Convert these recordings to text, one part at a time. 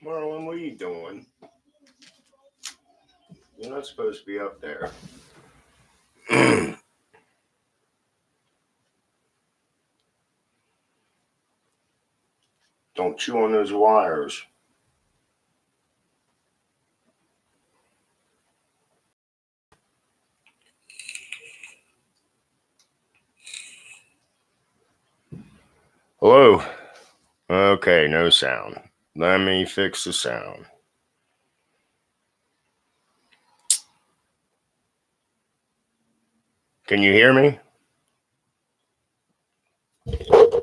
Marlon, what are you doing? You're not supposed to be up there. Don't chew on those wires. Hello? Okay, no sound. Let me fix the sound. Can you hear me?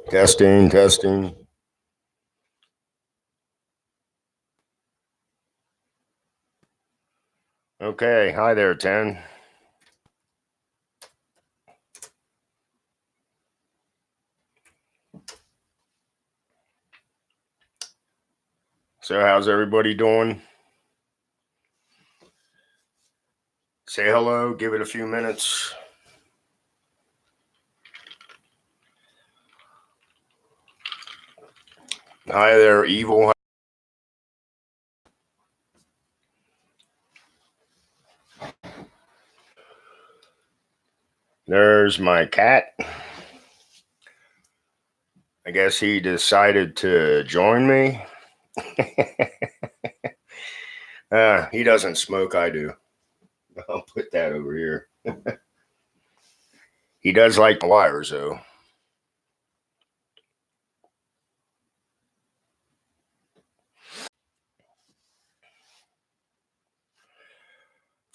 Testing, testing. Okay, hi there, 10. So, how's everybody doing? Say hello, give it a few minutes. Hi there, Evil. There's my cat. I guess he decided to join me. He doesn't smoke, I do. I'll put that over here. He does like the wires, though.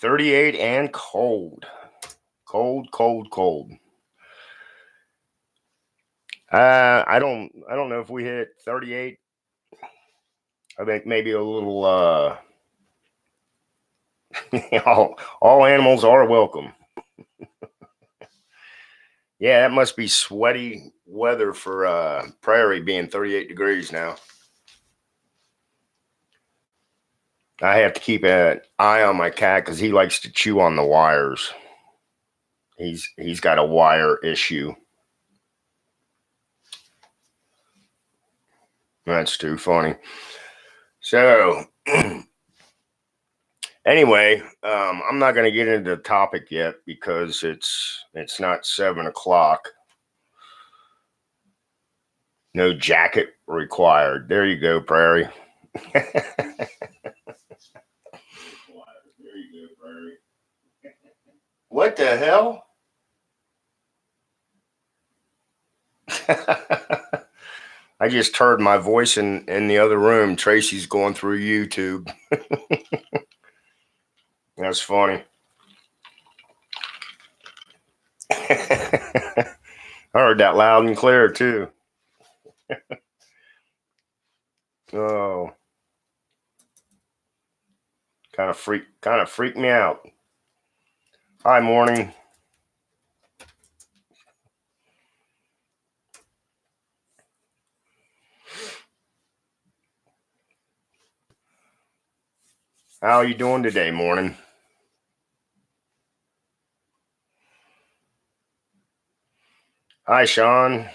$38 and cold. Cold. I don't know if we hit 38. I think maybe a little all animals are welcome. Yeah, that must be sweaty weather for Prairie being 38 degrees now. I have to keep an eye on my cat because he likes to chew on the wires. He's got a wire issue. That's too funny. So anyway, I'm not going to get into the topic yet because it's not 7 o'clock. No jacket required. There you go, Prairie. There you go, Prairie. What the hell? I just heard my voice in the other room. Tracy's going through YouTube. That's funny. I heard that loud and clear too. Oh, kind of freaked me out. Hi, morning. How are you doing today, morning? Hi, Sean.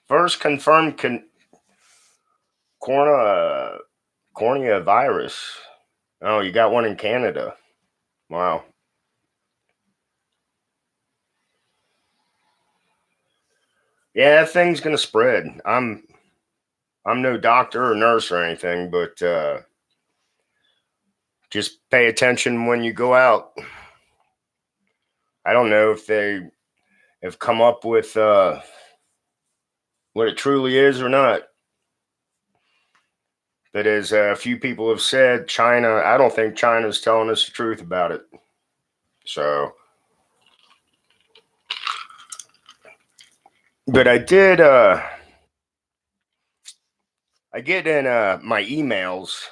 First confirmed cornea virus. Oh, you got one in Canada. Wow. Yeah, that thing's gonna spread. I'm no doctor or nurse or anything, but just pay attention when you go out. I don't know if they have come up with what it truly is or not. But as a few people have said, China, I don't think China's telling us the truth about it. So, but I get in my emails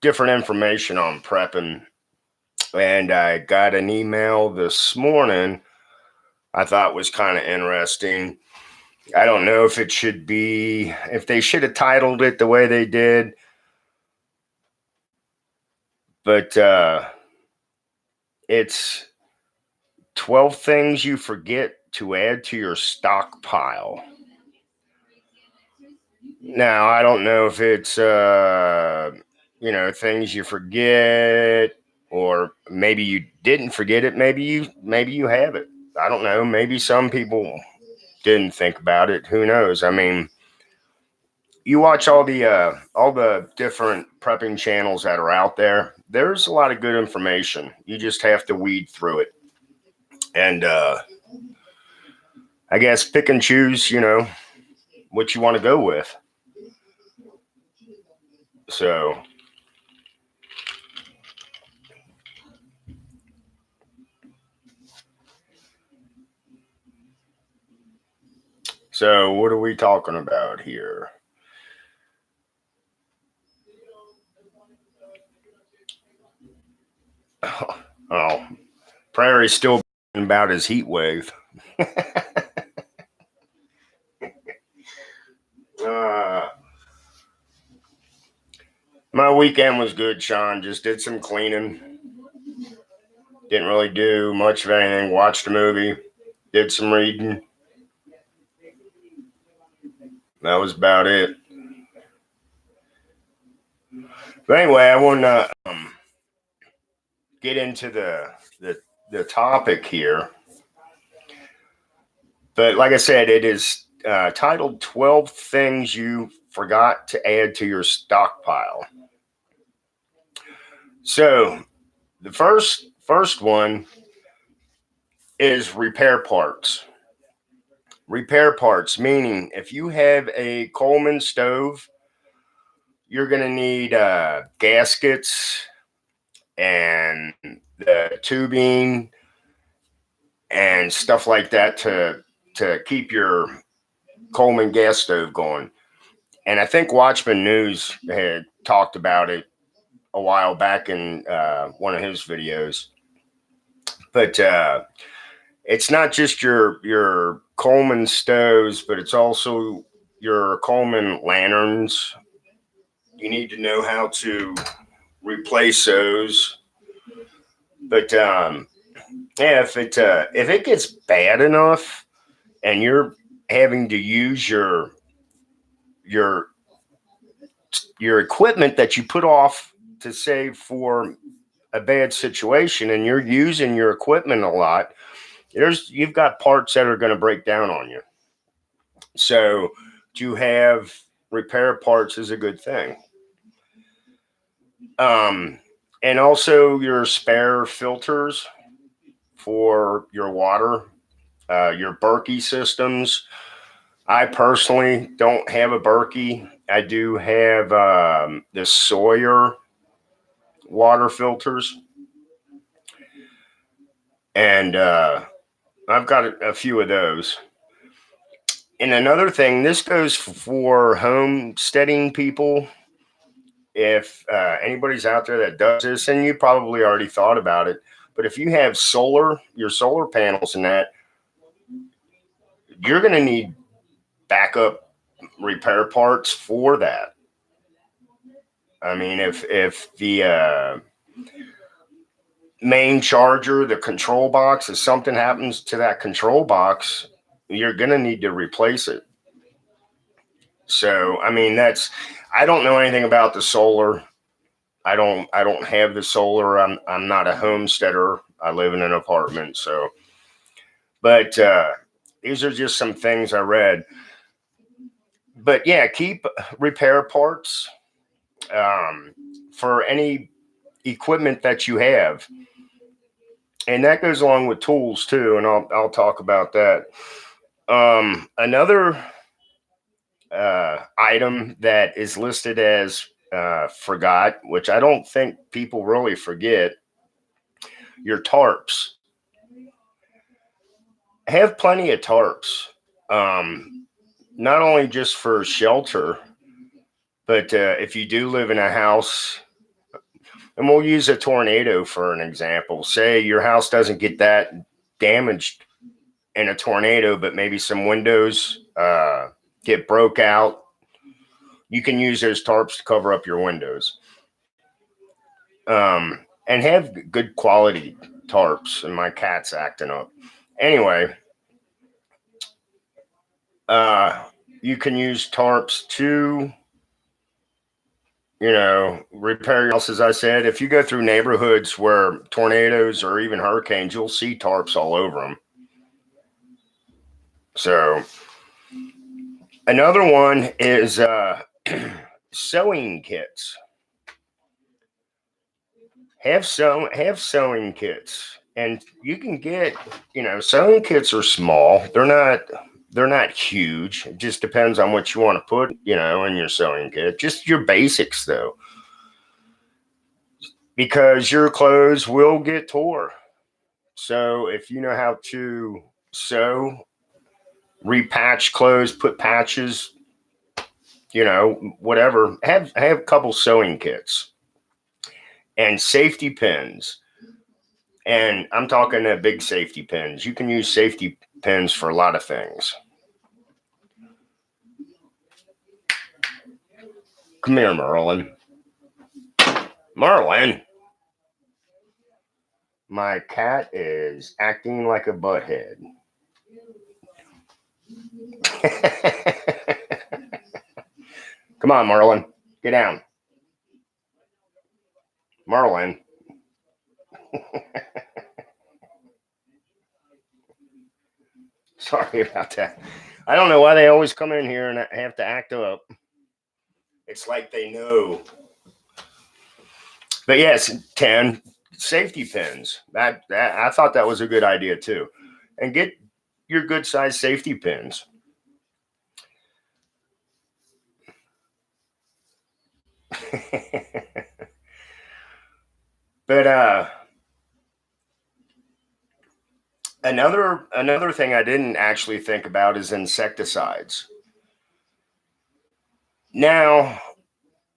different information on prepping, and I got an email this morning I thought was kind of interesting. I don't know if it should be, if they should have titled it the way they did, but it's 12 things you forget to add to your stockpile. Now, I don't know if it's, things you forget, or maybe you didn't forget it. Maybe you have it. I don't know. Maybe some people didn't think about it. Who knows? I mean, you watch all the different prepping channels that are out there. There's a lot of good information. You just have to weed through it, and I guess pick and choose. What you want to go with. So, what are we talking about here? Oh, Prairie's still about his heat wave. uh, my weekend was good, Sean. Just did some cleaning. Didn't really do much of anything. Watched a movie. Did some reading. That was about it. But anyway, I want to get into the topic here. But like I said, it is titled 12 Things You Forgot to Add to Your Stockpile. So the first one is repair parts. Repair parts, meaning if you have a Coleman stove, you're going to need gaskets and the tubing and stuff like that to keep your Coleman gas stove going. And I think Watchman News had talked about it a while back in one of his videos. But it's not just your Coleman stoves, but it's also your Coleman lanterns. You need to know how to replace those. But yeah, if it gets bad enough and you're having to use your equipment that you put off to save for a bad situation, and you're using your equipment a lot, you've got parts that are going to break down on you. So to have repair parts is a good thing. And also your spare filters for your water, your Berkey systems. I personally don't have a Berkey. I do have the Sawyer water filters. And I've got a few of those. And another thing, this goes for homesteading people. If anybody's out there that does this, and you probably already thought about it, but if you have your solar panels and that, you're going to need backup repair parts for that. I mean, if the main charger, the control box, if something happens to that control box, you're going to need to replace it. So, I mean, I don't know anything about the solar. I don't have the solar. I'm not a homesteader. I live in an apartment. So, but these are just some things I read. But yeah, keep repair parts for any equipment that you have, and that goes along with tools too. And I'll talk about that. Another item that is listed as forgot, which I don't think people really forget, your tarps. Have plenty of tarps, not only just for shelter, but if you do live in a house, and we'll use a tornado for an example. Say your house doesn't get that damaged in a tornado, but maybe some windows get broke out, you can use those tarps to cover up your windows. And have good quality tarps. And my cat's acting up. Anyway, you can use tarps to, repair your house. As I said, if you go through neighborhoods where tornadoes or even hurricanes, you'll see tarps all over them. So another one is sewing kits. Have sewing kits, and you can get, sewing kits are small. They're not huge. It just depends on what you want to put, in your sewing kit. Just your basics though, because your clothes will get tore. So if you know how to sew, repatch clothes, put patches, whatever, have a couple sewing kits and safety pins. And I'm talking big safety pins. You can use safety pins for a lot of things. Come here, Merlin. Merlin. My cat is acting like a butthead. Come on, Merlin. Get down. Merlin. Sorry about that. I don't know why they always come in here and have to act up. It's like they know. But yes, 10 safety pins. That I thought that was a good idea too. And get your good size safety pins. But another thing I didn't actually think about is insecticides. Now,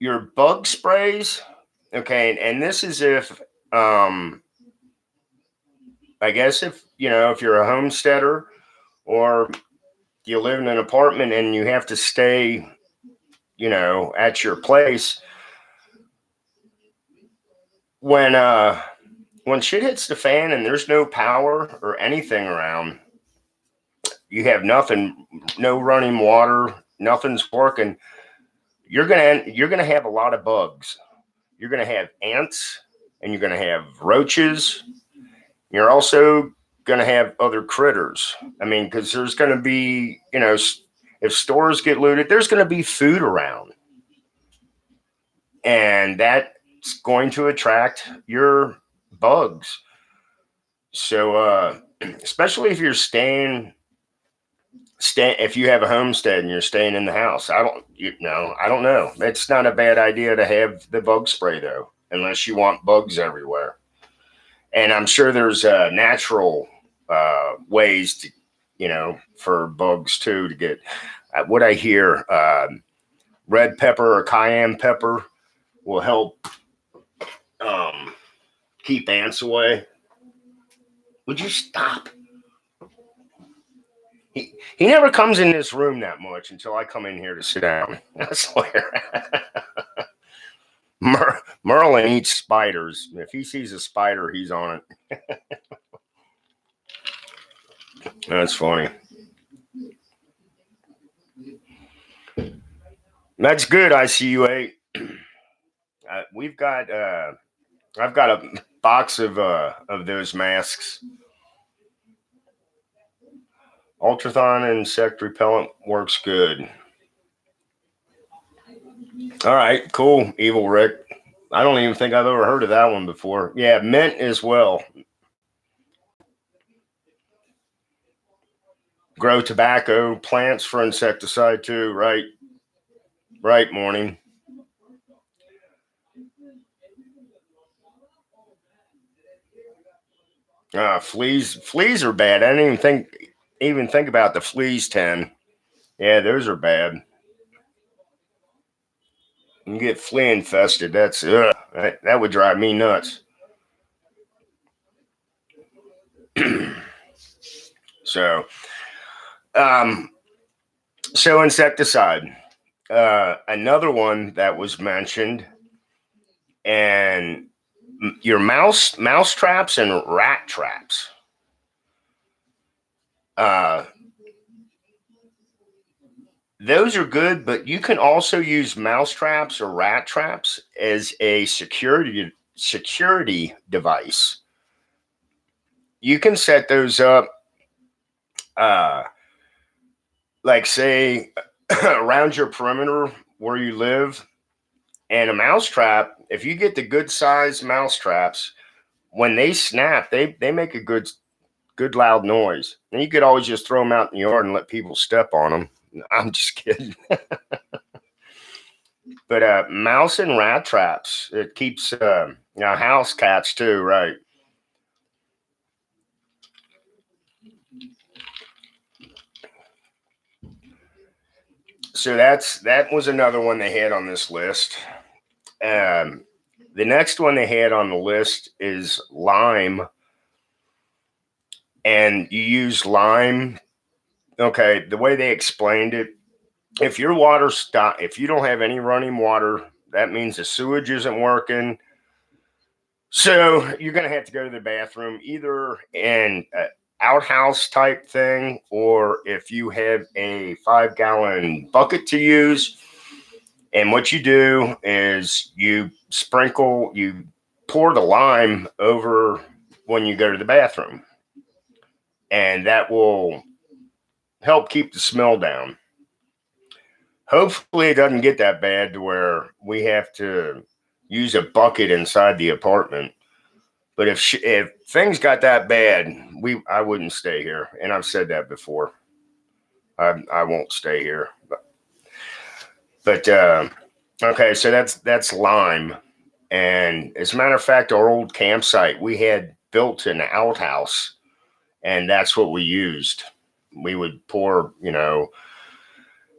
your bug sprays, okay, and this is if I guess if you're a homesteader or you live in an apartment and you have to stay, at your place, when shit hits the fan and there's no power or anything around, you have nothing, no running water, nothing's working, you're gonna have a lot of bugs. You're gonna have ants and you're gonna have roaches. You're also gonna have other critters. I mean, because there's gonna be, if stores get looted, there's gonna be food around. And that's going to attract your bugs. So especially if you're if you have a homestead and you're staying in the house, I don't know. It's not a bad idea to have the bug spray though, unless you want bugs everywhere. And I'm sure there's natural ways to, for bugs too, to get what I hear, red pepper or cayenne pepper will help keep ants away. Would you stop? He never comes in this room that much until I come in here to sit down. I swear. Merlin eats spiders. If he sees a spider, he's on it. That's funny. That's good, ICU8. We've got I've got a box of those masks. Ultrathon insect repellent works good. All right, cool, Evil Rick. I don't even think I've ever heard of that one before. Yeah, mint as well. Grow tobacco plants for insecticide too, right? Right, Morning. Fleas are bad. I didn't even think about the fleas 10. Yeah, those are bad. You get flea infested. That's that would drive me nuts. So, So insecticide, another one that was mentioned, and your mouse traps and rat traps. Uh, those are good, but you can also use mouse traps or rat traps as a security device. You can set those up, uh, like say around your perimeter where you live, and a mouse trap. If you get the good size mouse traps, when they snap, they make a good loud noise. And you could always just throw them out in the yard and let people step on them. I'm just kidding. But mouse and rat traps, it keeps house cats too, right? So that was another one they had on this list. Um, the next one they had on the list is lime, and you use lime. Okay, the way they explained it, if your water stop, if you don't have any running water, that means the sewage isn't working. So you're going to have to go to the bathroom either in an outhouse type thing, or if you have a 5-gallon bucket to use. And what you do is you pour the lime over when you go to the bathroom, and that will help keep the smell down. Hopefully, it doesn't get that bad to where we have to use a bucket inside the apartment. But if things got that bad, I wouldn't stay here, and I've said that before. I won't stay here. But okay, so that's lime, and as a matter of fact, our old campsite we had built an outhouse, and that's what we used. We would pour,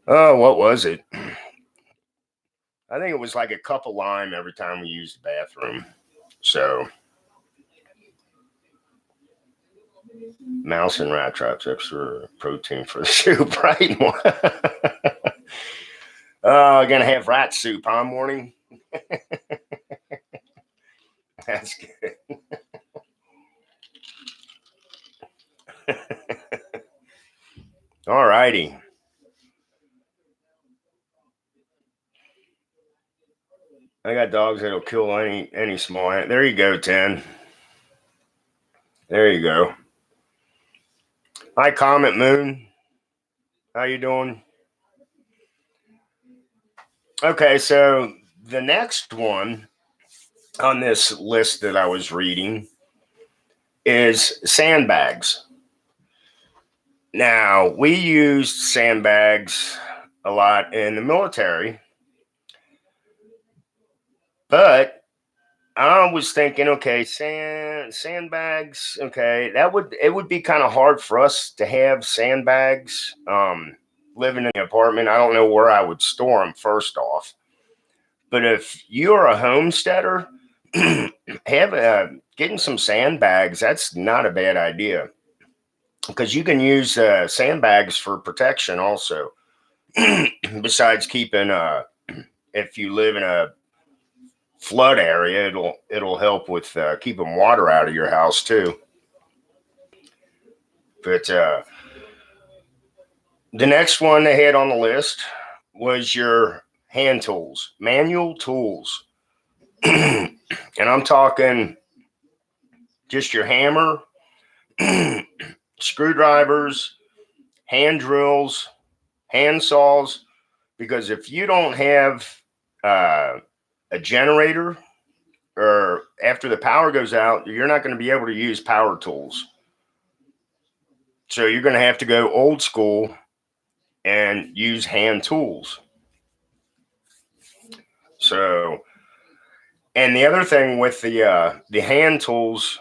oh, what was it? I think it was like a cup of lime every time we used the bathroom. So, mouse and rat traps, extra protein for the soup, right? Gonna have rat soup, huh, morning? That's good. All righty. I got dogs that'll kill any small ant. There you go, 10. There you go. Hi, Comet Moon. How you doing? Okay, so the next one on this list that I was reading is sandbags. Now, we used sandbags a lot in the military, but I was thinking, okay, sandbags, okay, it would be kind of hard for us to have sandbags. Living in an apartment, I don't know where I would store them first off. But if you're a homesteader, getting some sandbags, that's not a bad idea, because you can use sandbags for protection also. Besides keeping, if you live in a flood area, it'll help with keeping water out of your house too. But the next one they had on the list was your hand tools, manual tools. And I'm talking just your hammer, screwdrivers, hand drills, hand saws. Because if you don't have a generator, or after the power goes out, you're not going to be able to use power tools. So you're going to have to go old school and use hand tools. So, and the other thing with the hand tools,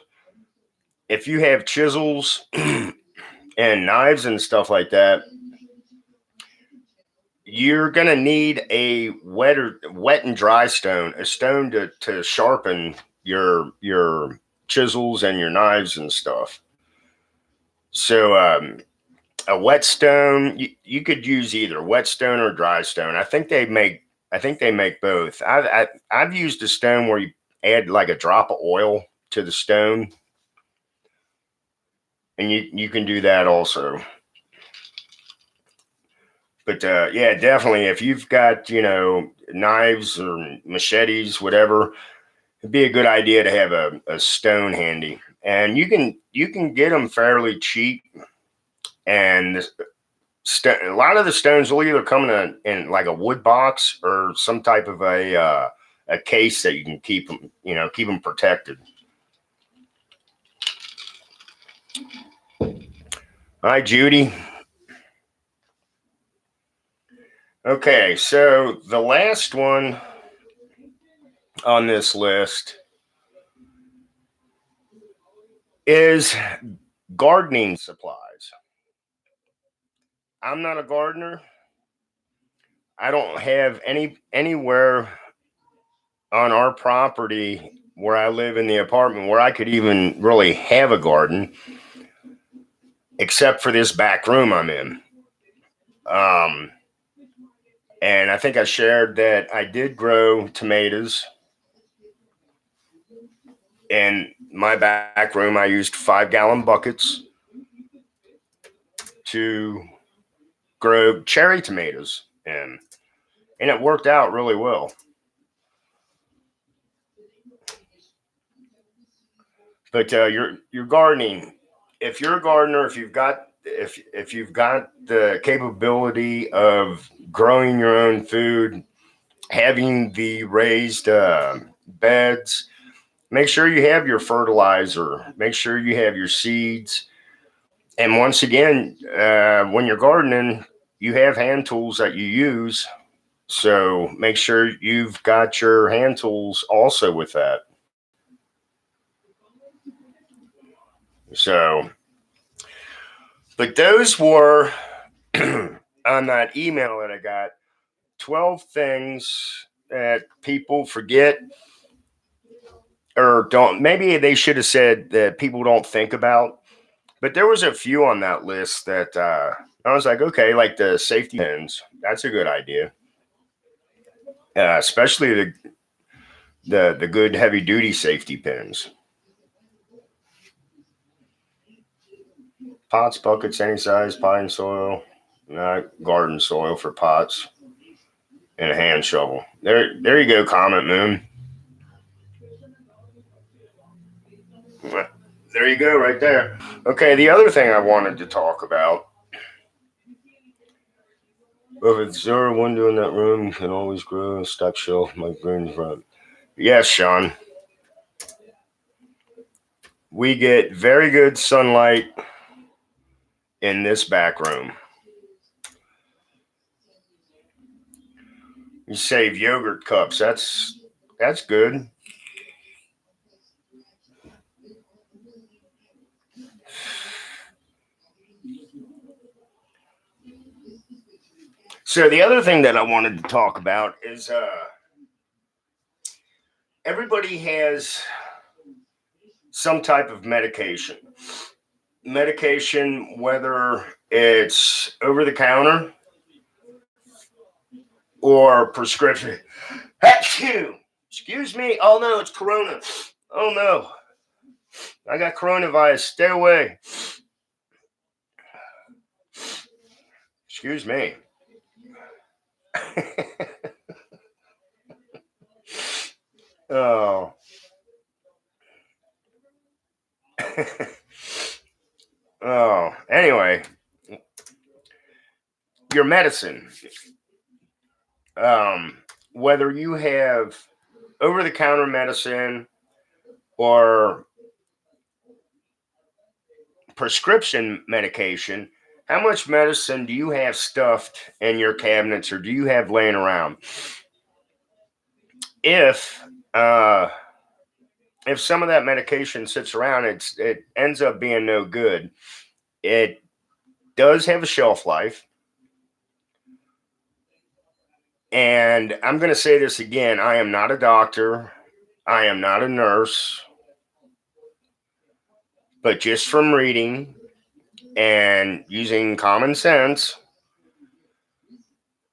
if you have chisels and knives and stuff like that, you're gonna need a wet and dry stone, a stone to sharpen your chisels and your knives and stuff. So A whetstone, you could use either whetstone or dry stone. I think they make both. I've used a stone where you add like a drop of oil to the stone, and you can do that also. But yeah, definitely, if you've got knives or machetes, whatever, it'd be a good idea to have a stone handy, and you can get them fairly cheap. And a lot of the stones will either come in like a wood box or some type of a case that you can keep them protected. Hi, Judy. Okay, so the last one on this list is gardening supplies. I'm not a gardener. I don't have anywhere on our property where I live in the apartment where I could even really have a garden, except for this back room I'm in. Um, and I think I shared that I did grow tomatoes in my back room. I used 5-gallon buckets to grow cherry tomatoes in, and it worked out really well. But your gardening, if you're a gardener, if you've got the capability of growing your own food, having the raised beds, make sure you have your fertilizer, make sure you have your seeds. And once again, when you're gardening, you have hand tools that you use. So make sure you've got your hand tools also with that. So, but those were on that email that I got, 12 things that people forget or don't. Maybe they should have said that people don't think about. But there was a few on that list that I was like, okay, like the safety pins. That's a good idea, especially the good heavy duty safety pins. Pots, buckets, any size, pine soil, not garden soil for pots, and a hand shovel. There you go, Comet Moon. There you go, right there. Okay, the other thing I wanted to talk about. Well, if it's 0 window in that room, can always grow and stock shelf my greens front. Yes, Sean. We get very good sunlight in this back room. You save yogurt cups. That's good. So the other thing that I wanted to talk about is everybody has some type of medication. Medication, whether it's over the counter or prescription. Achoo! Excuse me. Oh no, it's Corona. Oh no, I got coronavirus. Stay away. Excuse me. Oh. Oh. Anyway, your medicine. Whether you have over the counter medicine or prescription medication, how much medicine do you have stuffed in your cabinets or do you have laying around? If uh, if some of that medication sits around, it ends up being no good. It does have a shelf life, and I'm going to say this again: I am not a doctor, I am not a nurse, but just from reading and using common sense,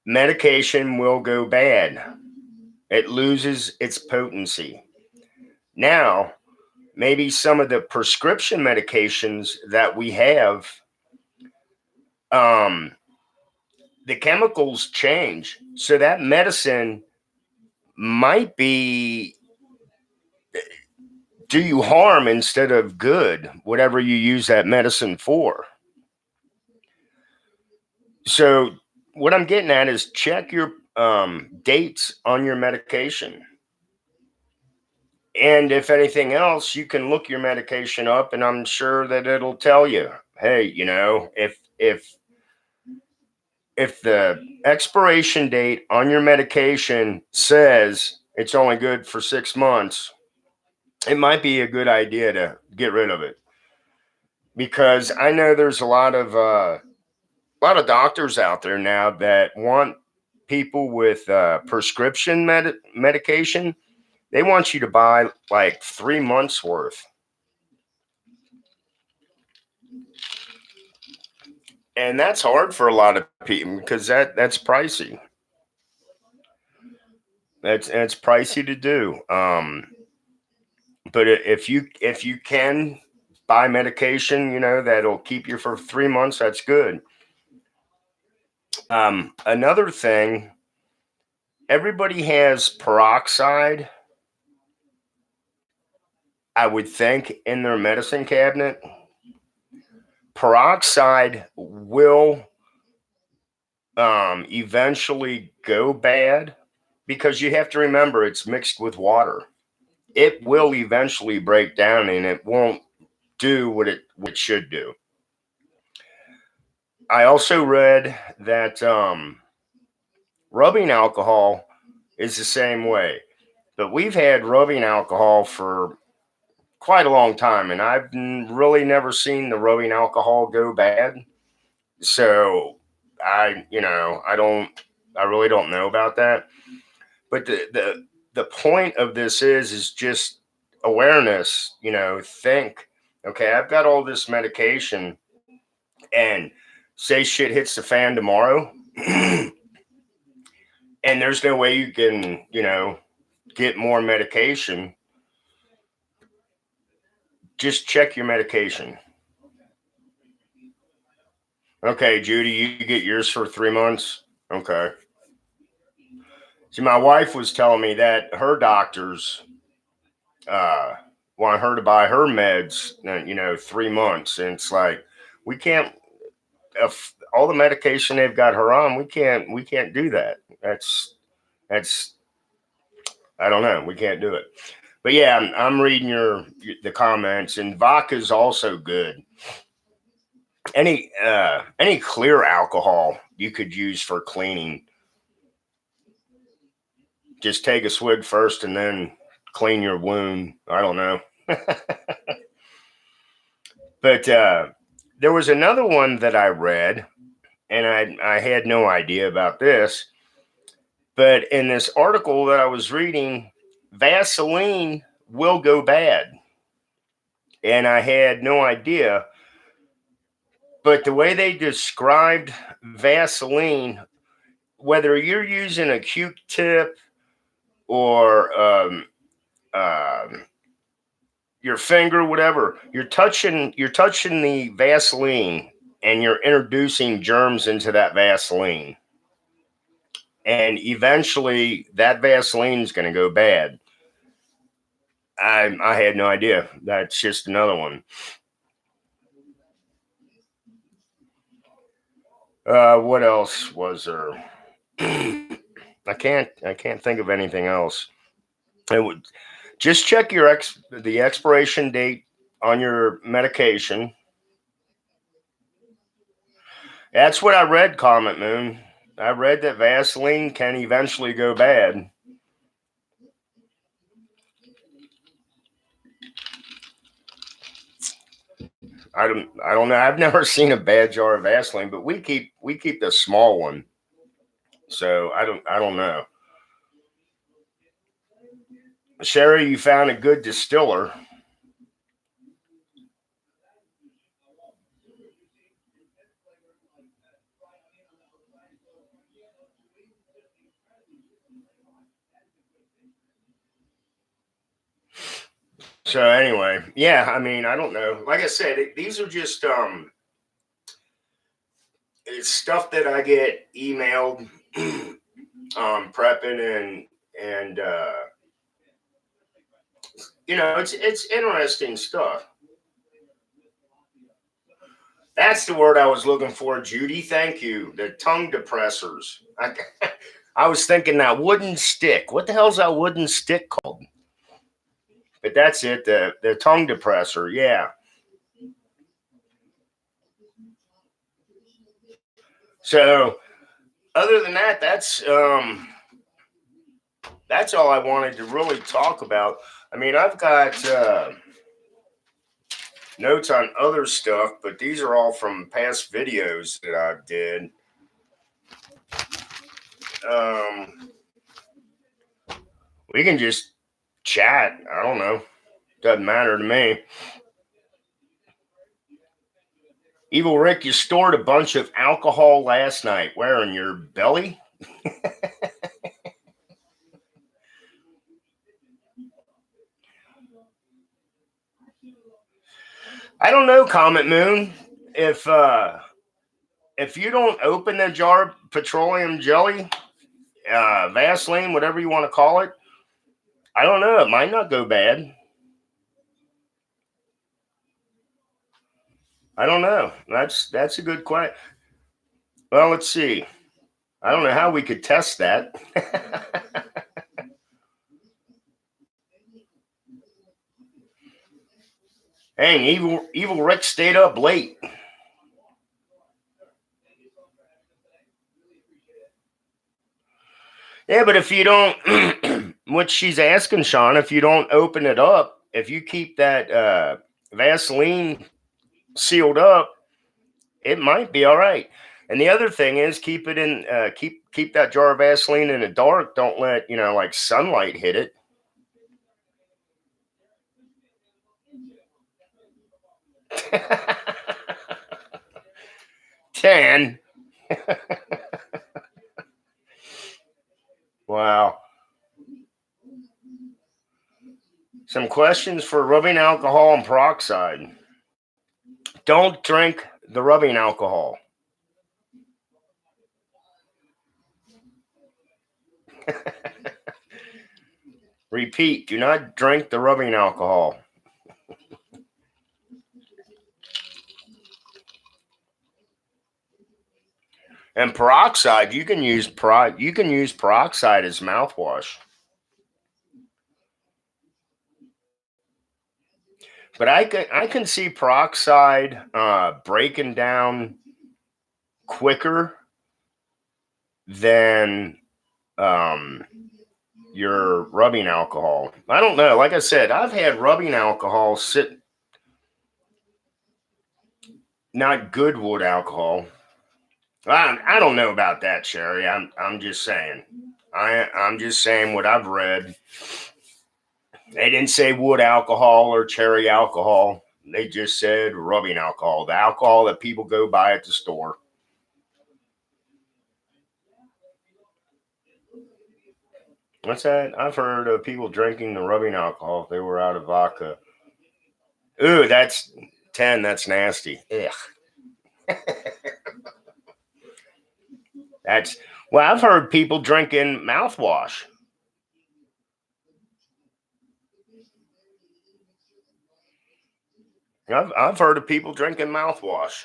medication will go bad. It loses its potency. Now, maybe some of the prescription medications that we have, the chemicals change. So that medicine might be do you harm instead of good, whatever you use that medicine for. So what I'm getting at is check your dates on your medication. And if anything else, you can look your medication up, and I'm sure that it'll tell you, hey, if the expiration date on your medication says it's only good for 6 months, it might be a good idea to get rid of it. Because I know there's a lot of doctors out there now that want people with prescription medication. They want you to buy like 3 months worth. And that's hard for a lot of people because that's pricey. That's pricey to do. But if you can buy medication, that'll keep you for 3 months, that's good. Another thing, everybody has peroxide, I would think, in their medicine cabinet. Peroxide will eventually go bad because you have to remember it's mixed with water. It will eventually break down and it won't do what it should do. I also read that rubbing alcohol is the same way, but we've had rubbing alcohol for quite a long time, and I've really never seen the rubbing alcohol go bad. So I really don't know about that. But the point of this is just awareness. Think, okay, I've got all this medication, and say shit hits the fan tomorrow, and there's no way you can, get more medication. Just check your medication. Okay, Judy, you get yours for 3 months. Okay. See, my wife was telling me that her doctors want her to buy her meds, 3 months, and it's like we can't. If all the medication they've got her on, we can't do that. That's I don't know. We can't do it. But yeah, I'm reading the comments, and vodka is also good. Any clear alcohol you could use for cleaning. Just take a swig first and then clean your wound. I don't know. But there was another one that I read, and I had no idea about this. But in this article that I was reading, Vaseline will go bad. And I had no idea. But the way they described Vaseline, whether you're using a Q-tip or your finger, whatever, you're touching the Vaseline, and you're introducing germs into that Vaseline. And eventually that Vaseline is going to go bad. I had no idea. That's just another one. What else was there? I can't think of anything else. It would just check the expiration date on your medication. That's what I read, Comet Moon. I read that Vaseline can eventually go bad. I don't know. I've never seen a bad jar of Vaseline, but we keep the small one. So I don't know. Sherry, you found a good distiller. So anyway, yeah, I mean, I don't know. Like I said, these are just it's stuff that I get emailed prepping and it's interesting stuff. That's the word I was looking for, Judy. Thank you. The tongue depressors. I was thinking that wooden stick. What the hell's that wooden stick called? But that's it. The tongue depressor. Yeah. So other than that, that's all I wanted to really talk about. I mean, I've got notes on other stuff, but these are all from past videos that I did. We can just chat. I don't know. Doesn't matter to me. Evil Rick, you stored a bunch of alcohol last night. Where, in your belly? I don't know, Comet Moon. If you don't open the jar of petroleum jelly, Vaseline, whatever you want to call it, I don't know. It might not go bad. I don't know. That's a good question. Well, let's see. I don't know how we could test that. Dang, evil Rick stayed up late. Yeah, but if you don't, what she's asking, Sean, if you don't open it up, if you keep that Vaseline sealed up, it might be all right. And the other thing is keep it in keep that jar of Vaseline in the dark. Don't let like sunlight hit it. 10. Wow. Some questions for rubbing alcohol and peroxide. Don't drink the rubbing alcohol. Repeat, do not drink the rubbing alcohol. And peroxide, you can use peroxide as mouthwash. But I can see peroxide breaking down quicker than your rubbing alcohol. I don't know. Like I said, I've had rubbing alcohol sit, not good wood alcohol. I don't know about that, Sherry. I'm just saying. I'm just saying what I've read. They didn't say wood alcohol or cherry alcohol. They just said rubbing alcohol, the alcohol that people go buy at the store. What's that? I've heard of people drinking the rubbing alcohol if they were out of vodka. Ooh, that's 10. That's nasty. Ugh. That's well, I've heard people drinking mouthwash. I've heard of people drinking mouthwash.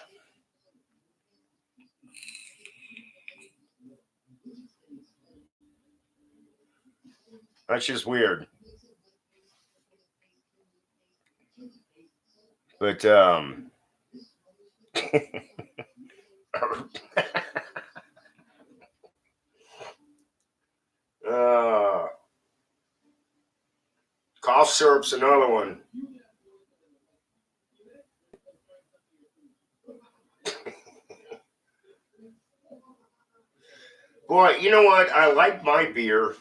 That's just weird. But uh, cough syrup's another one. Boy, you know what? I like my beer,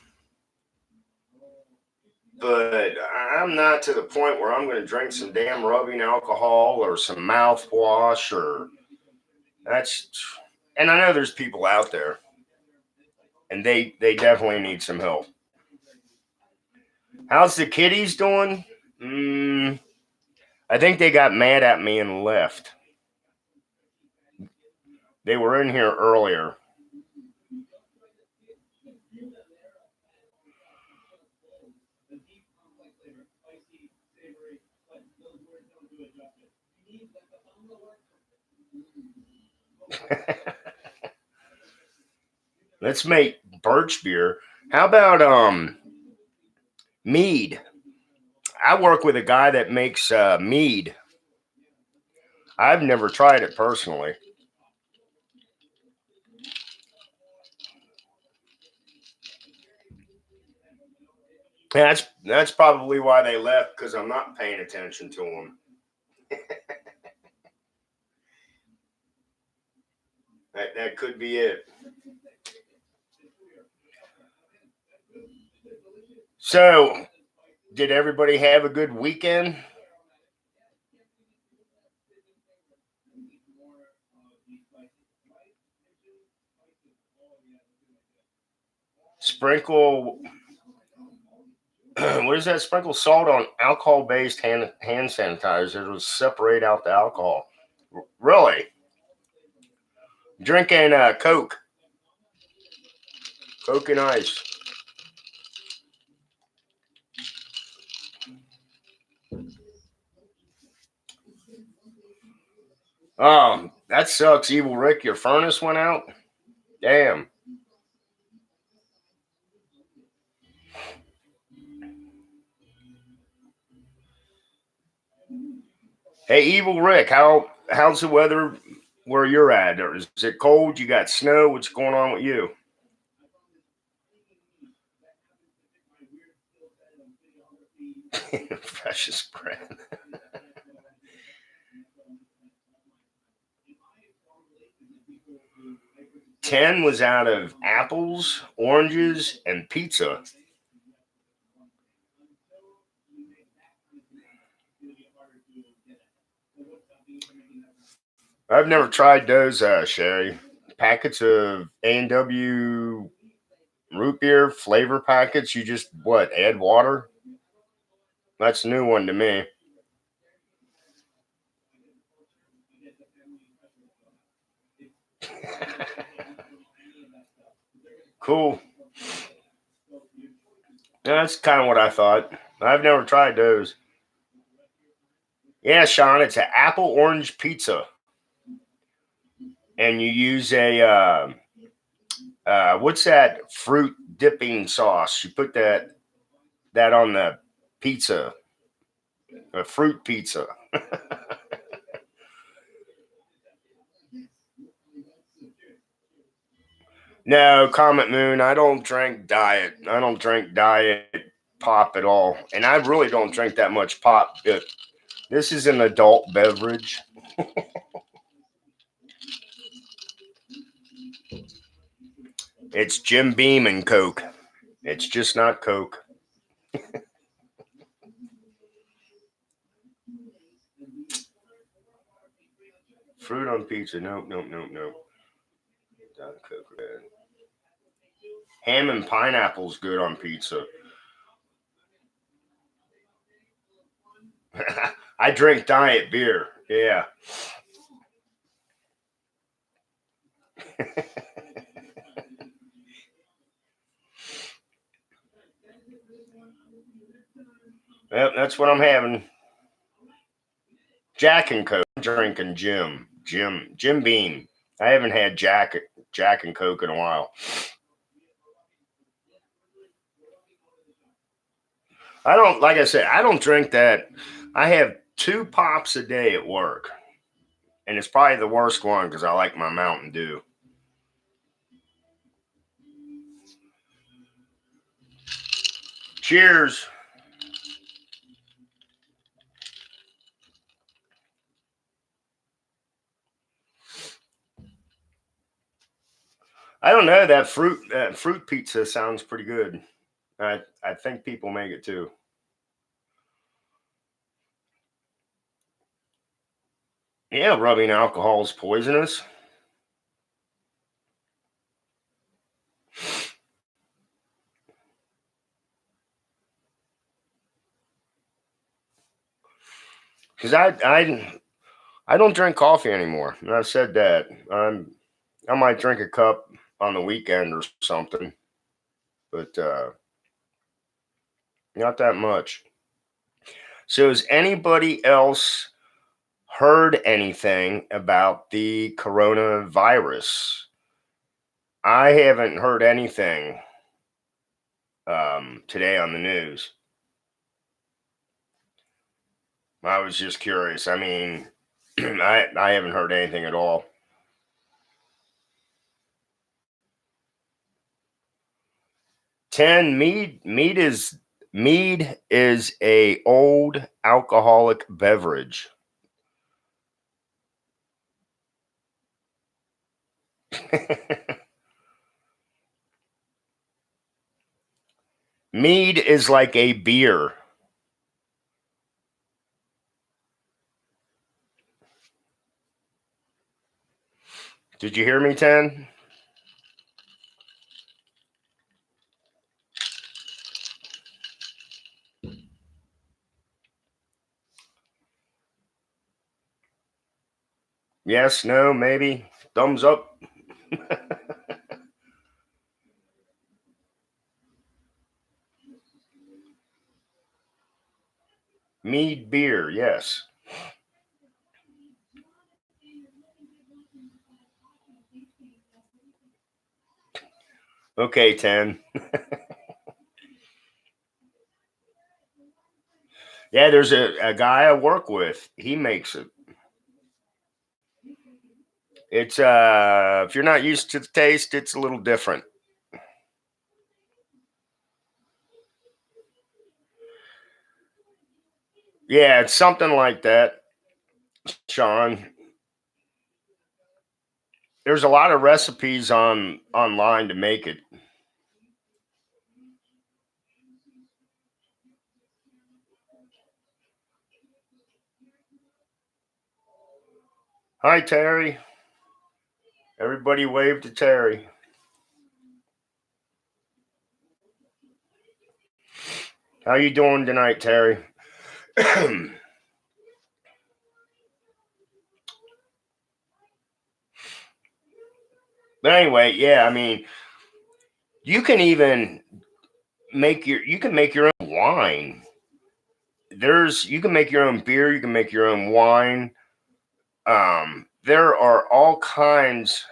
but I'm not to the point where I'm going to drink some damn rubbing alcohol or some mouthwash or that's. And I know there's people out there, and they definitely need some help. How's the kiddies doing? I think they got mad at me and left. They were in here earlier. Let's make birch beer. How about mead? I work with a guy that makes mead. I've never tried it personally. That's probably why they left, because I'm not paying attention to them. That could be it. So, did everybody have a good weekend? Sprinkle what is that? Sprinkle salt on alcohol-based hand sanitizer to separate out the alcohol. Really? Drinking Coke and ice. That sucks, Evil Rick. Your furnace went out. Damn. Hey, Evil Rick, how's the weather where you're at? Or is it cold? You got snow? What's going on with you? Precious bread. 10 was out of apples, oranges, and pizza. I've never tried those, Sherry. Packets of A&W root beer flavor packets. You just, what, add water? That's a new one to me. Cool. That's kind of what I thought. I've never tried those. Yeah, Sean, it's an apple orange pizza. And you use what's that fruit dipping sauce? You put that on the pizza, a fruit pizza. No, Comet Moon, I don't drink diet. I don't drink diet pop at all. And I really don't drink that much pop. This is an adult beverage. It's Jim Beam and Coke. It's just not Coke. Fruit on pizza. Nope, nope, nope, nope. Not Coke. Man. Ham and pineapple's good on pizza. I drink diet beer. Yeah. Yep, that's what I'm having. Jack and Coke. I'm drinking Jim Beam. I haven't had Jack and Coke in a while. I don't, like I said, I don't drink that. I have 2 pops a day at work, and it's probably the worst one because I like my Mountain Dew. Cheers. I don't know, that fruit pizza sounds pretty good. I think people make it too. Yeah, rubbing alcohol is poisonous. because I don't drink coffee anymore. And I've said that. I might drink a cup on the weekend or something, but not that much. So has anybody else heard anything about the coronavirus? I haven't heard anything today on the news. I was just curious. I mean, I haven't heard anything at all. Mead is a old alcoholic beverage. Mead is like a beer. Did you hear me, 10? Yes, no, maybe. Thumbs up. Mead beer, yes. Okay, 10. Yeah, there's a guy I work with. He makes it. It's if you're not used to the taste, it's a little different. Yeah, it's something like that, Sean. There's a lot of recipes online to make it. Hi, Terry. Everybody wave to Terry. How you doing tonight, Terry? But anyway, yeah, I mean, you can even you can make your own wine. You can make your own beer, you can make your own wine. There are all kinds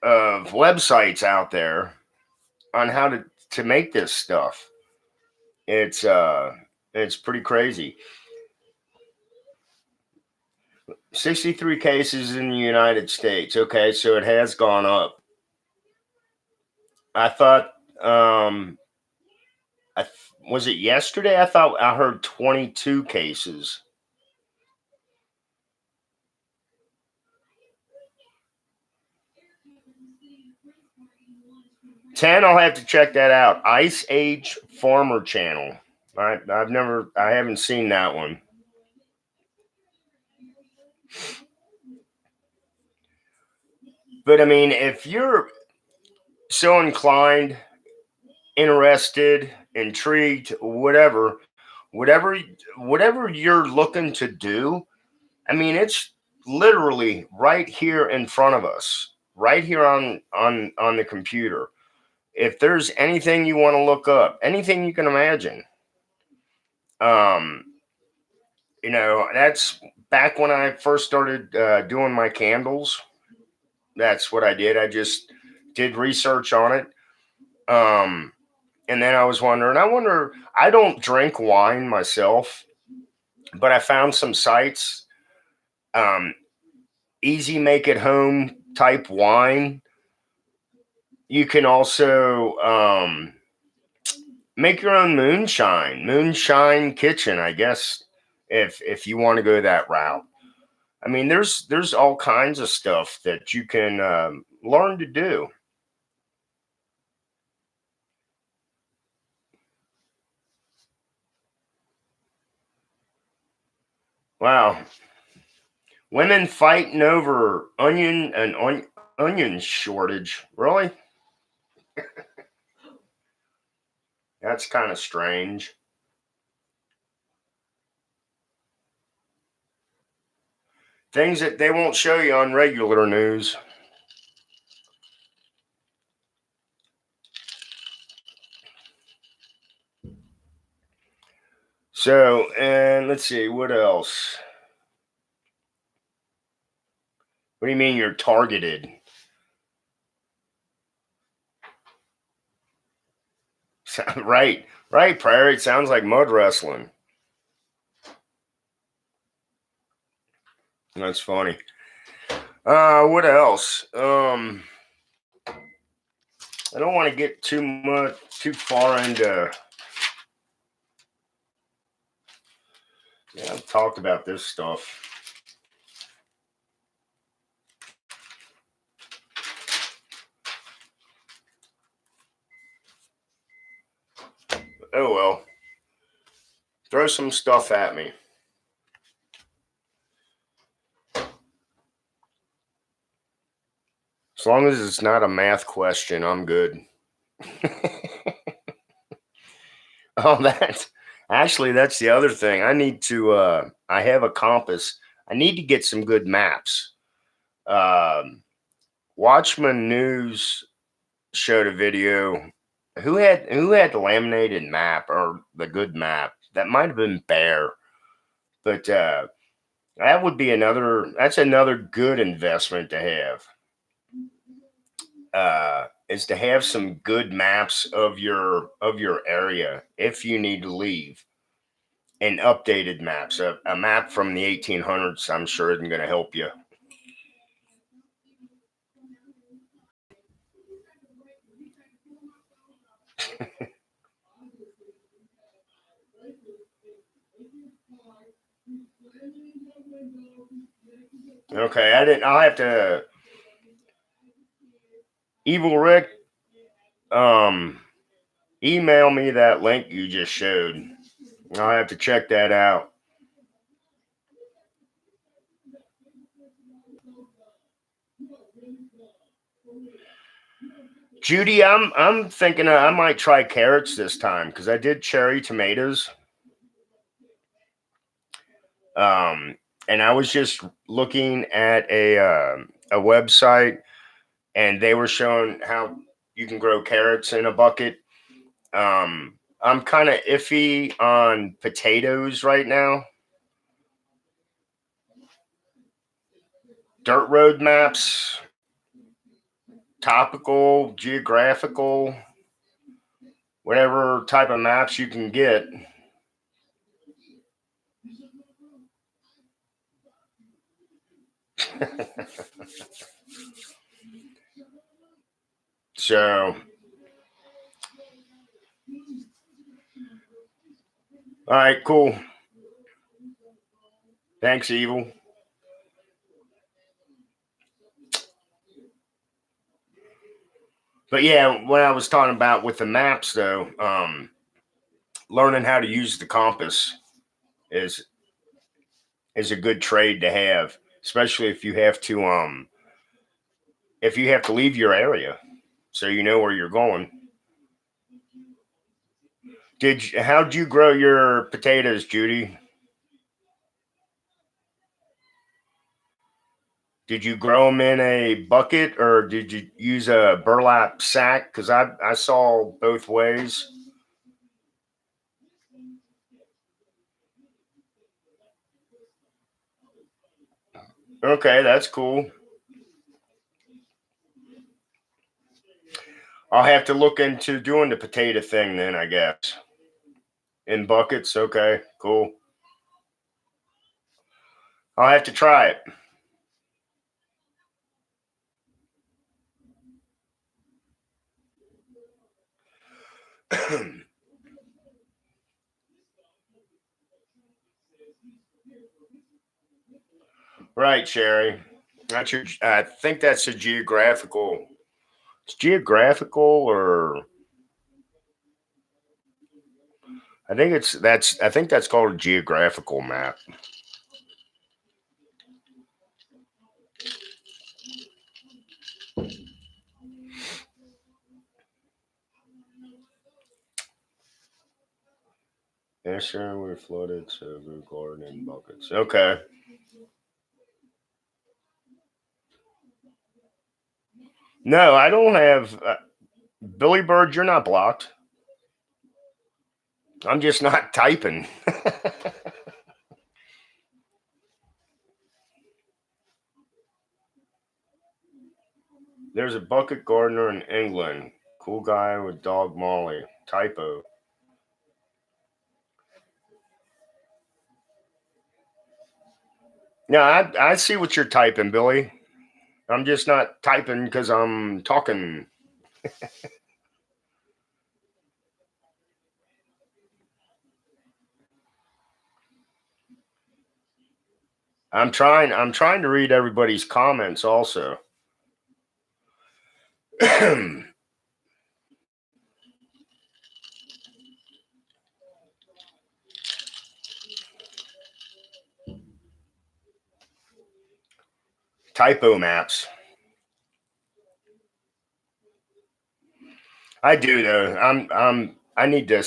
of websites out there on how to make this stuff. It's it's pretty crazy. 63 cases in the United States. Okay, so it has gone up. I thought was it yesterday? I thought I heard 22 cases. 10, I'll have to check that out. Ice Age Farmer Channel. I haven't seen that one. But I mean, if you're so inclined, interested, intrigued, whatever, whatever you're looking to do, I mean, it's literally right here in front of us, right here on the computer. If there's anything you want to look up, anything you can imagine, um, that's back when I first started doing my candles. That's what I did. I just did research on it. And then I was wondering, I don't drink wine myself, but I found some sites, um, easy make at home type wine. You can also make your own moonshine kitchen, I guess, if you want to go that route. I mean, there's all kinds of stuff that you can learn to do. Wow, women fighting over onion shortage. Really? That's kind of strange. Things that they won't show you on regular news. So, and let's see, what else? What do you mean you're targeted? Right, right, Prairie. It sounds like mud wrestling. That's funny. What else? I don't want to get too far into. Yeah, I've talked about this stuff. Oh well. Throw some stuff at me. As long as it's not a math question, I'm good. Oh, that's the other thing. I need to I have a compass. I need to get some good maps. Watchman News showed a video. Who had the laminated map or the good map? That might have been Bear. But that would be that's another good investment to have. Is to have some good maps of your area if you need to leave, and updated maps. A map from the 1800s, I'm sure, isn't going to help you. Okay, I didn't. I'll have to. Evil Rick, um, email me that link you just showed. I'll have to check that out. Judy, I'm thinking I might try carrots this time because I did cherry tomatoes. Um, and I was just looking at a website, and they were showing how you can grow carrots in a bucket. I'm kind of iffy on potatoes right now. Dirt road maps, topical, geographical, whatever type of maps you can get. So, all right, cool. Thanks, Evil. But yeah, what I was talking about with the maps, though, learning how to use the compass is is a good trade to have, especially if you have to leave your area, so you know where you're going. How'd you grow your potatoes, Judy? Did you grow them in a bucket or did you use a burlap sack? Because I saw both ways. Okay, that's cool. I'll have to look into doing the potato thing then, I guess. In buckets. Okay, cool. I'll have to try it. Right, Sherry. I think that's a geographical. It's geographical, or I think that's called a geographical map. Yeah, sure. We're flooded, so we're garden in buckets. Okay. No, I don't have Billy Bird. You're not blocked. I'm just not typing. There's a bucket gardener in England. Cool guy with dog Molly. Typo. No, I see what you're typing, Billy. I'm just not typing because I'm talking. I'm trying to read everybody's comments also. Typo maps. I do though. I need to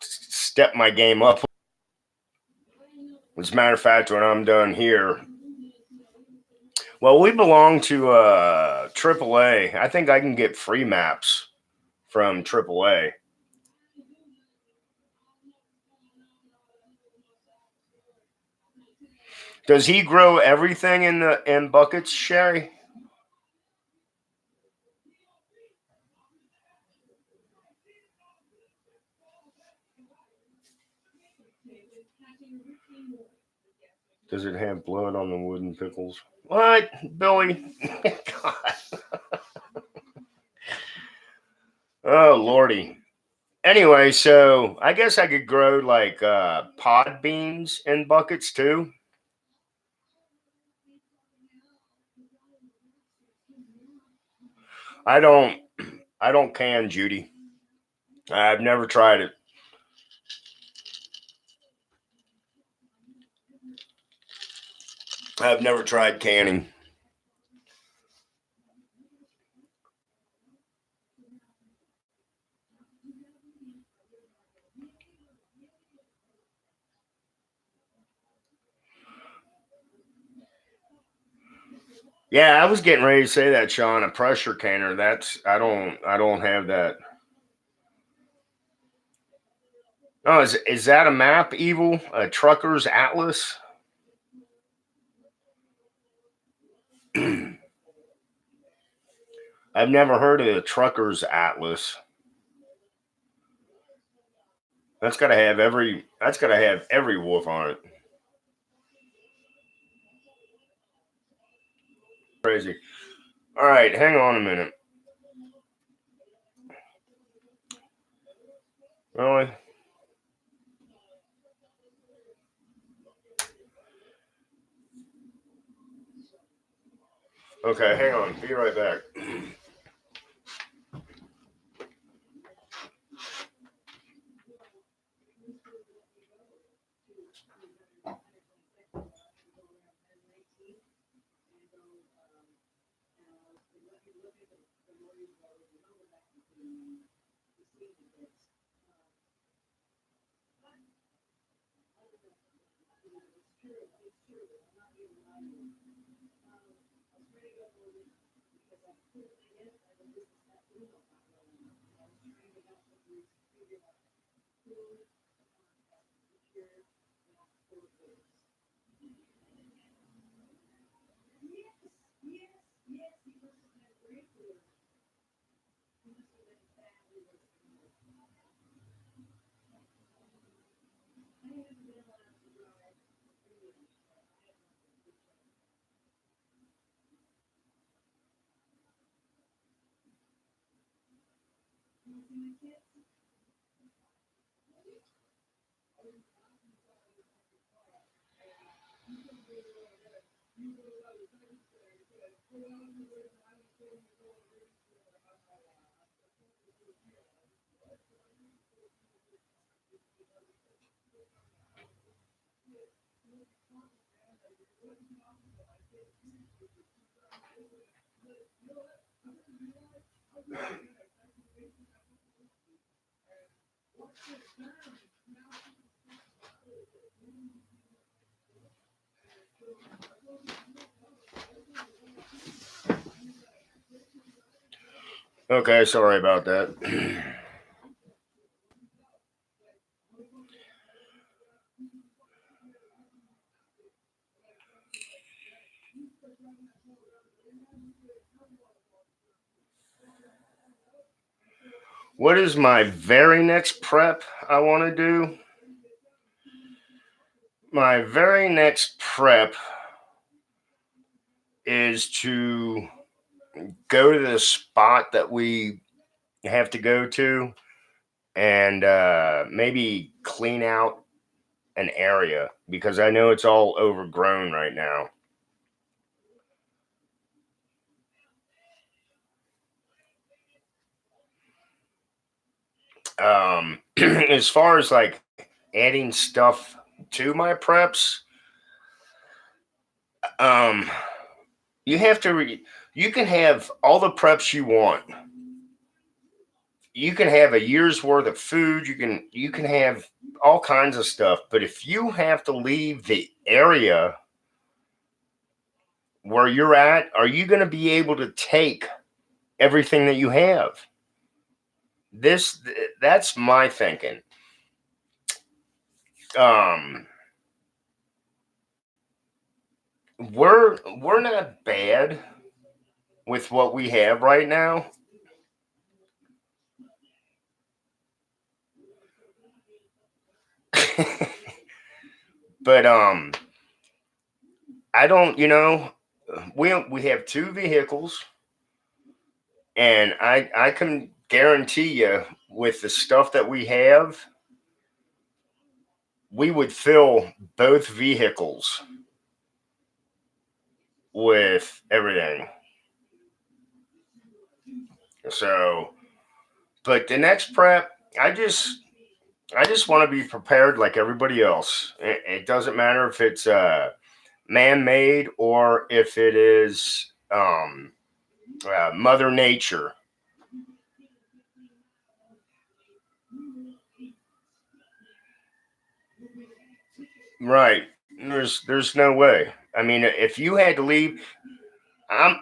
step my game up. As a matter of fact, when I'm done here, well, we belong to AAA. I think I can get free maps from AAA. Does he grow everything in buckets, Sherry? Does it have blood on the wooden pickles? What, Billy? God. Oh lordy. Anyway, so I guess I could grow like pod beans in buckets too. I don't I don't can Judy. I've never tried it. I've never tried canning. Yeah, I was getting ready to say that, Sean. A pressure canner. That's I don't have that. Oh, is that a map? Evil a trucker's atlas. I've never heard of the trucker's atlas. That's got to have every wolf on it. Crazy. All right, hang on a minute. Really? Okay, hang on. Be right back. Okay, sorry about that. What is my very next prep I want to do? My very next prep is to go to the spot that we have to go to and maybe clean out an area because I know it's all overgrown right now. As far as like adding stuff to my preps, um, you have to you can have all the preps you want. You can have a year's worth of food, you can have all kinds of stuff, but if you have to leave the area where you're at, are you going to be able to take everything that you have? That's my thinking. Um we're not bad with what we have right now. But I don't, we have two vehicles, and I can guarantee you with the stuff that we have, we would fill both vehicles with everything. So, but the next prep, I just want to be prepared like everybody else. It doesn't matter if it's man-made or if it is Mother Nature. Right. There's no way. I mean, if you had to leave, I'm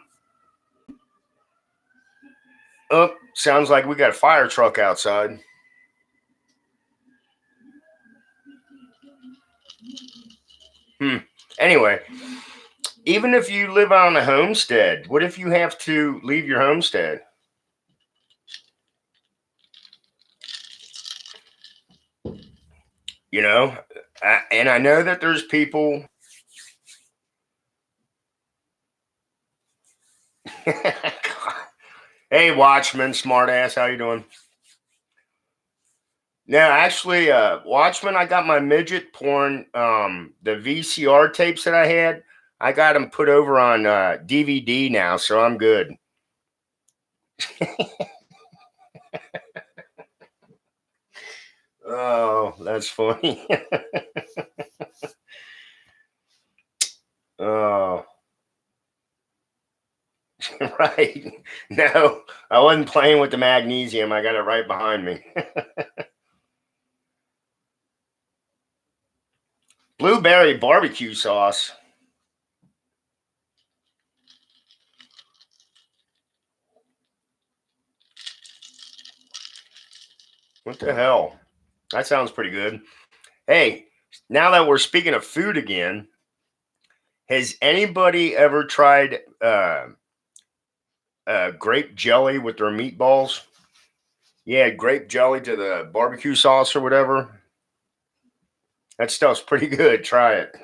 up. Sounds like we got a fire truck outside. Hmm. Anyway, even if you live on a homestead, what if you have to leave your homestead? You know, and I know that there's people. Hey, Watchman, smartass, how you doing? Now, actually, Watchman, I got my midget porn, the VCR tapes that I had. I got them put over on DVD now, so I'm good. Oh, that's funny. Oh, right. No, I wasn't playing with the magnesium. I got it right behind me. Blueberry barbecue sauce. What the hell? That sounds pretty good. Hey, now that we're speaking of food again, has anybody ever tried grape jelly with their meatballs? Yeah, grape jelly to the barbecue sauce or whatever. That stuff's pretty good. Try it.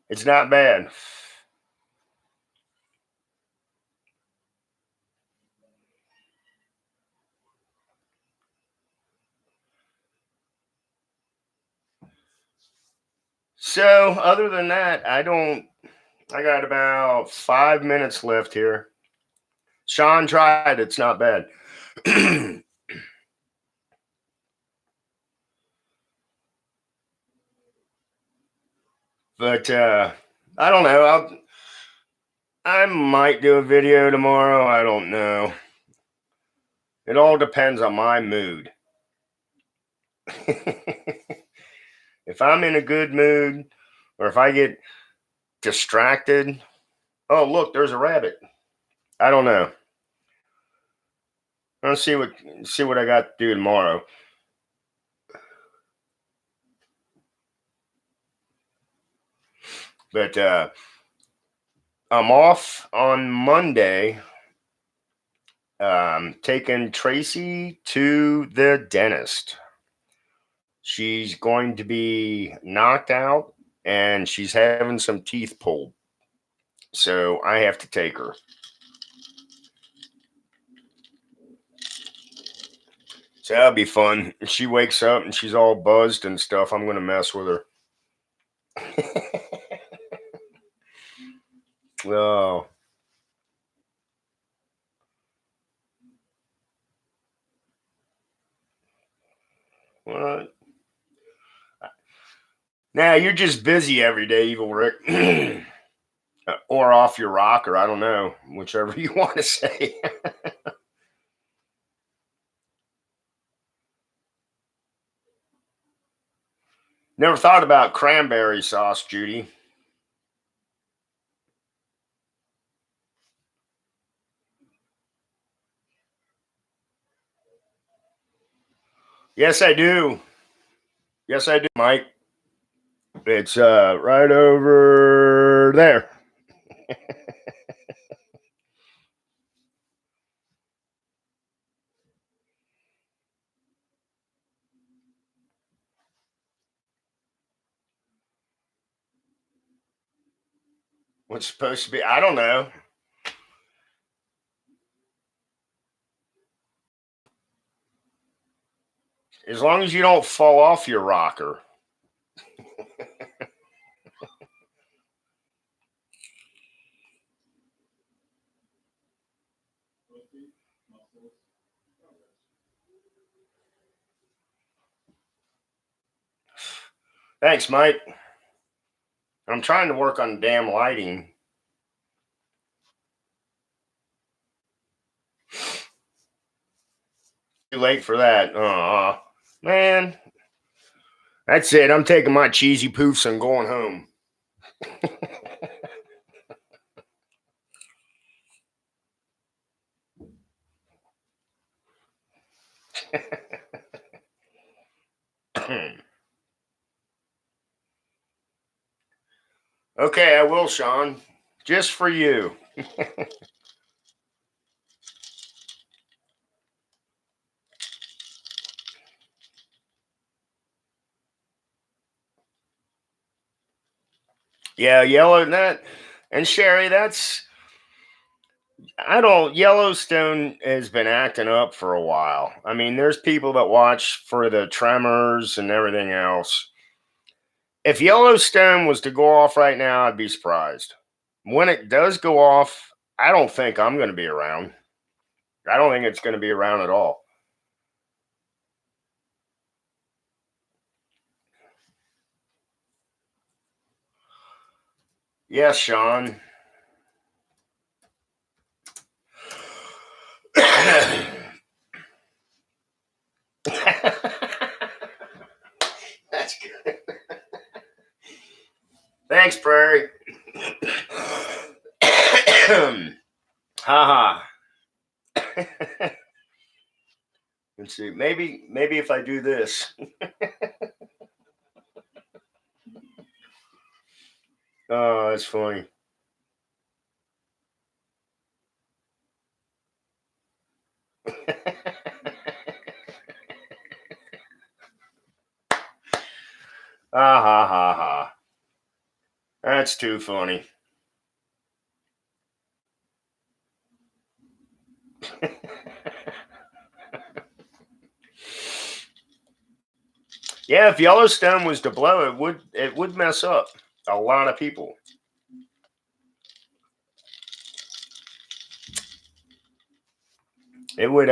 It's not bad. So, other than that, I don't. I got about 5 minutes left here. Sean tried. It's not bad. But I don't know. I might do a video tomorrow. I don't know. It all depends on my mood. If I'm in a good mood, Or if I get distracted, oh, look, there's a rabbit. I don't know. Let's see what I got to do tomorrow. But I'm off on Monday. Taking Tracy to the dentist. She's going to be knocked out and she's having some teeth pulled. So I have to take her. So that'll be fun. If she wakes up and she's all buzzed and stuff, I'm going to mess with her. Oh. What? Now you're just busy every day, Evil Rick. Or off your rocker. I don't know. Whichever you want to say. Never thought about cranberry sauce, Judy. Yes, I do. Yes, I do, Mike. It's right over there. What's supposed to be? I don't know. As long as you don't fall off your rocker. Thanks, Mike. I'm trying to work on damn lighting. Too late for that. Man. That's it. I'm taking my cheesy poofs and going home. Okay, I will, Sean. Just for you. Yeah, yellow that and Sherry, Yellowstone has been acting up for a while. I mean, there's people that watch for the tremors and everything else. If Yellowstone was to go off right now, I'd be surprised. When it does go off, I don't think I'm going to be around. I don't think it's going to be around at all. Yes, Sean. That's good. Thanks, Prairie. Haha. Let's see. Maybe if I do this. Oh, that's funny. Ah ha ha ha. That's too funny. Yeah, if Yellowstone was to blow, it would mess up a lot of people. It would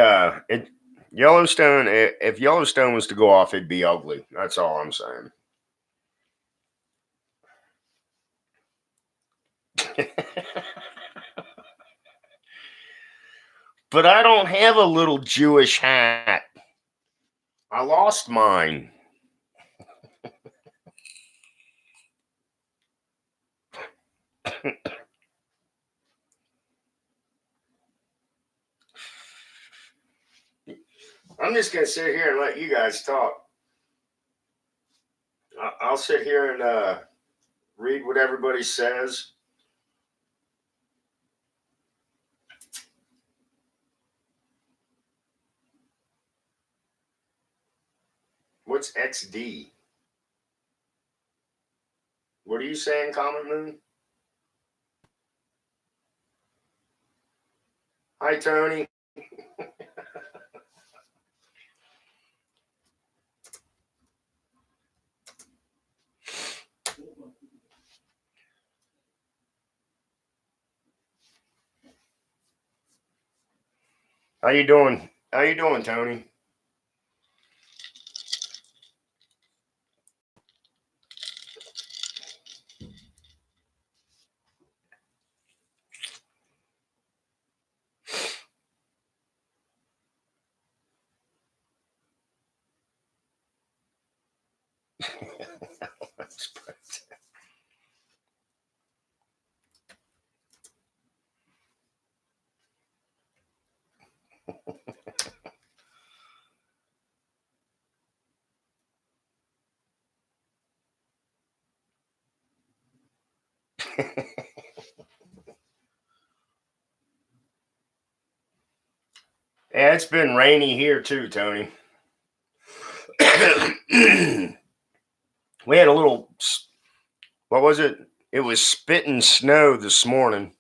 Yellowstone, if Yellowstone was to go off, it'd be ugly. That's all I'm saying. But I don't have a little Jewish hat. I lost mine. I'm just going to sit here and let you guys talk. I'll sit here and read what everybody says. What's XD? What are you saying, Comet Moon? Hi, Tony. How you doing? How you doing, Tony? Yeah, it's been rainy here too, Tony. We had a little, what was it? It was spitting snow this morning.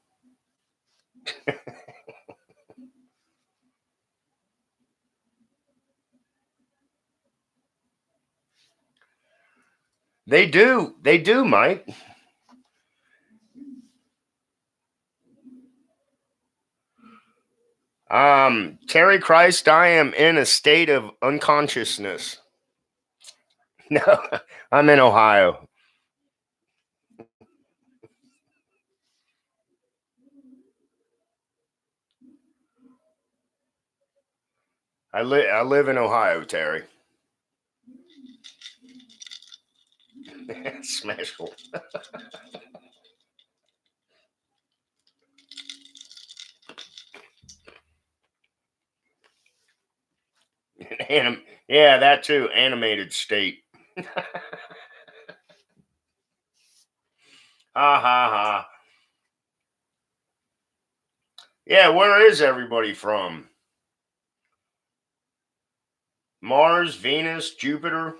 They do, Mike. Terry Christ, I am in a state of unconsciousness. No, I'm in Ohio. I live in Ohio, Terry. Smashful. Yeah, that too. Animated state. Ha ha ha. Yeah, where is everybody from? Mars, Venus, Jupiter?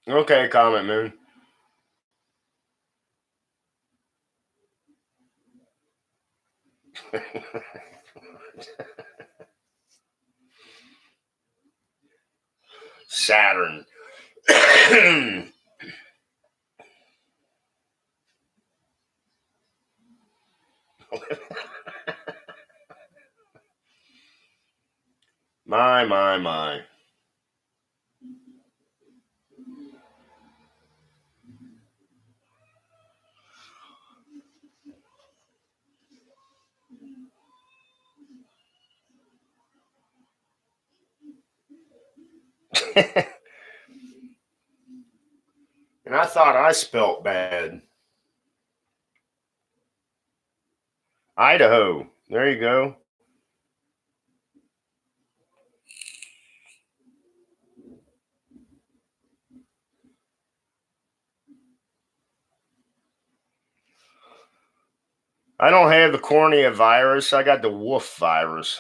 Okay, Comet Moon. Saturn. My. And I thought I spelt bad. Idaho. There you go. I don't have the cornea virus. I got the wolf virus.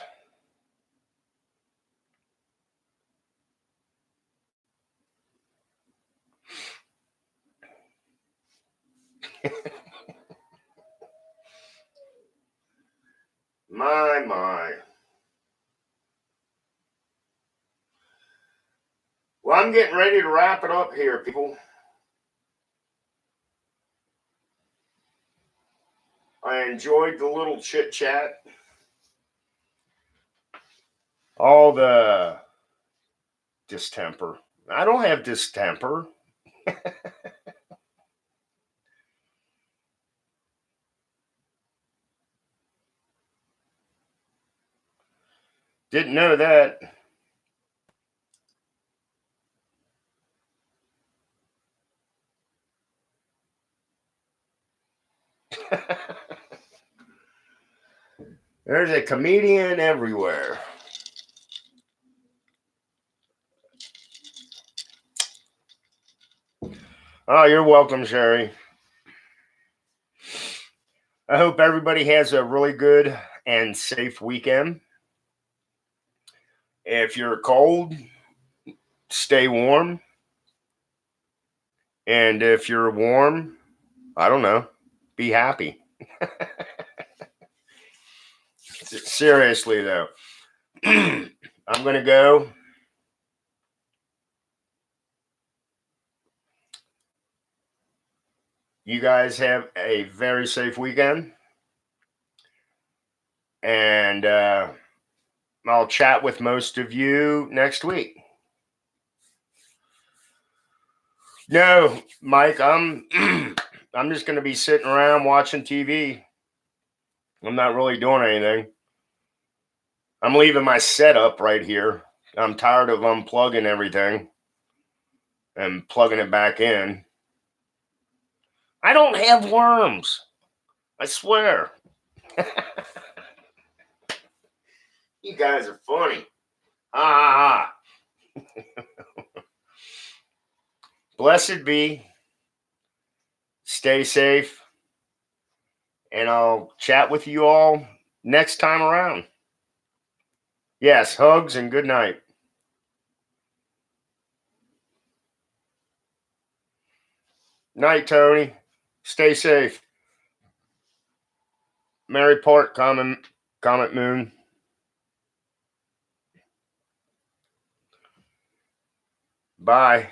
My. Well, I'm getting ready to wrap it up here, people. I enjoyed the little chit chat. All the distemper. I don't have distemper. Didn't know that. There's a comedian everywhere. Oh, you're welcome, Sherry. I hope everybody has a really good and safe weekend. If you're cold, stay warm. And if you're warm, I don't know, be happy. Seriously, though, I'm going to go. You guys have a very safe weekend. And I'll chat with most of you next week. No, Mike, I'm I'm just going to be sitting around watching TV. I'm not really doing anything. I'm leaving my setup right here. I'm tired of unplugging everything and plugging it back in. I don't have worms. I swear. You guys are funny. Ah. Blessed be. Stay safe. And I'll chat with you all next time around. Yes, hugs and good night. Night, Tony. Stay safe. Mary Port, Comet Moon. Bye.